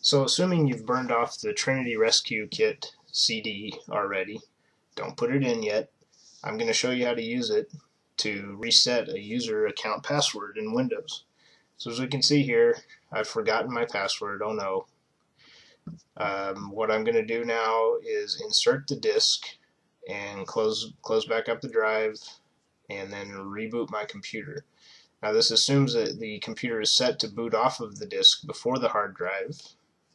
So assuming you've burned off the Trinity Rescue Kit CD already, don't put it in yet. I'm going to show you how to use it to reset a user account password in Windows. So as we can see here, I've forgotten my password. Oh no. What I'm going to do now is insert the disk and close back up the drive and then reboot my computer. Now this assumes that the computer is set to boot off of the disk before the hard drive.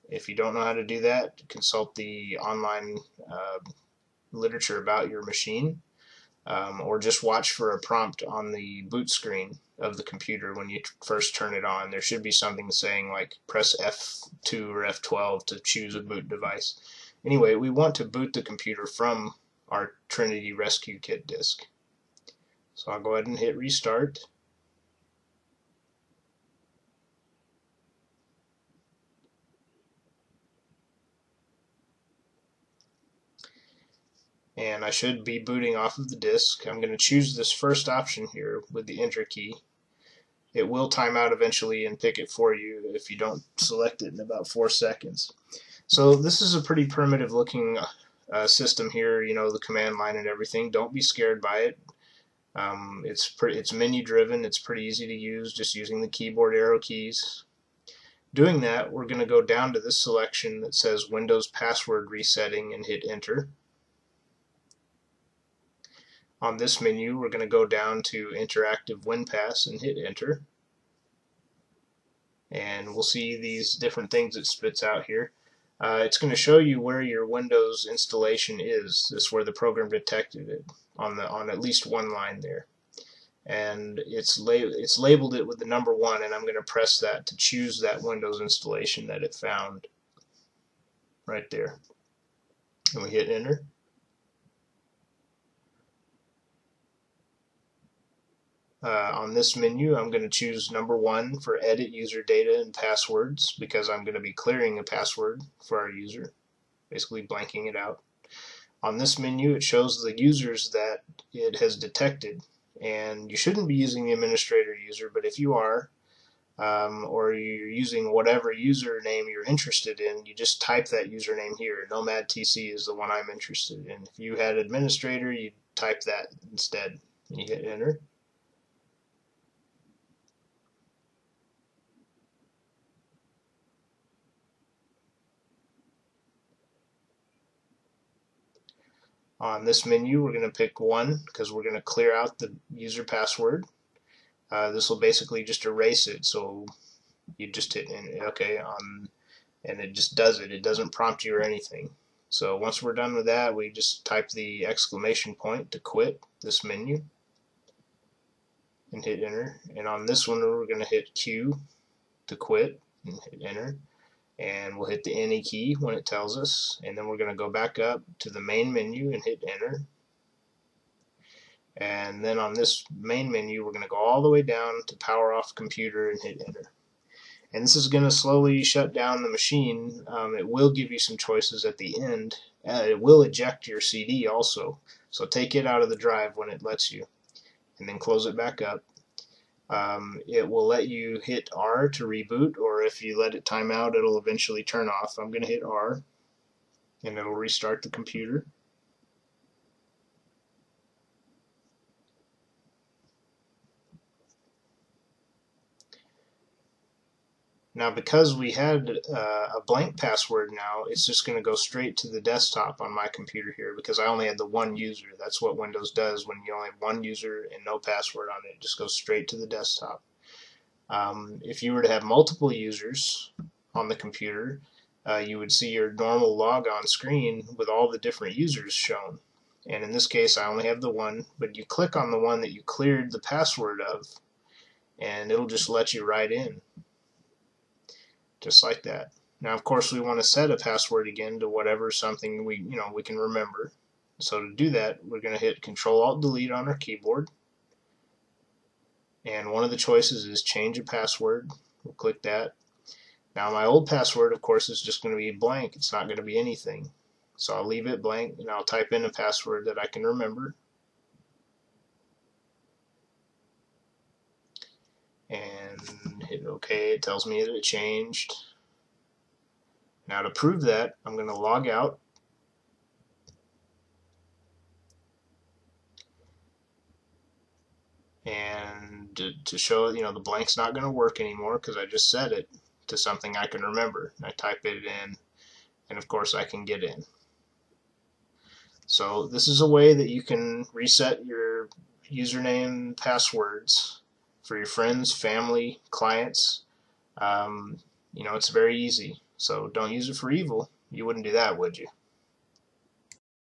If you don't know how to do that, consult the online literature about your machine, or just watch for a prompt on the boot screen of the computer when you first turn it on. There should be something saying like press F2 or F12 to choose a boot device. Anyway, we want to boot the computer from our Trinity Rescue Kit disk. So I'll go ahead and hit restart. And I should be booting off of the disk. I'm going to choose this first option here with the enter key. It will time out eventually and pick it for you if you don't select it in about 4 seconds. So this is a pretty primitive looking system here, you know, the command line and everything. Don't be scared by it. It's menu driven. It's pretty easy to use, just using the keyboard arrow keys. Doing that, we're going to go down to this selection that says Windows Password Resetting and hit enter. On this menu, we're going to go down to Interactive WinPass and hit enter. And we'll see these different things it spits out here. It's going to show you where your Windows installation is. This is where the program detected it on at least one line there. And it's labeled it with the number 1, and I'm going to press that to choose that Windows installation that it found right there. And we hit enter. On this menu, I'm going to choose number 1 for edit user data and passwords, because I'm going to be clearing a password for our user, basically blanking it out. On this menu, it shows the users that it has detected, and you shouldn't be using the administrator user, but if you are, or you're using whatever username you're interested in, you just type that username here. NomadTC is the one I'm interested in. If you had administrator, you type that instead, and you hit enter. On this menu, we're going to pick 1 because we're going to clear out the user password. This will basically just erase it, so you just hit OK and it just does it. It doesn't prompt you or anything. So once we're done with that, we just type the exclamation point to quit this menu and hit enter. And on this one, we're going to hit Q to quit and hit enter. And we'll hit the any key when it tells us, and then we're going to go back up to the main menu and hit enter. And then on this main menu, we're going to go all the way down to power off computer and hit enter. And this is going to slowly shut down the machine. It will give you some choices at the end. It will eject your CD also, so take it out of the drive when it lets you, and then close it back up. It will let you hit R to reboot, or if you let it time out, it'll eventually turn off. I'm going to hit R, and it'll restart the computer. Now, because we had a blank password now, it's just going to go straight to the desktop on my computer here because I only had the 1 user. That's what Windows does when you only have 1 user and no password on it. It just goes straight to the desktop. If you were to have multiple users on the computer, you would see your normal logon screen with all the different users shown. And in this case, I only have the 1, but you click on the one that you cleared the password of, and it'll just let you right in. Just like that. Now, of course, we want to set a password again to whatever something we can remember. So to do that, we're going to hit Control-Alt-Delete on our keyboard, and one of the choices is change a password. We'll click that. Now, my old password, of course, is just going to be blank. It's not going to be anything. So I'll leave it blank, and I'll type in a password that I can remember. And hit OK. It tells me that it changed. Now to prove that, I'm going to log out. And to show, the blank's not going to work anymore because I just set it to something I can remember. I type it in, and of course I can get in. So this is a way that you can reset your username passwords for your friends, family, clients. It's very easy. So don't use it for evil. You wouldn't do that, would you?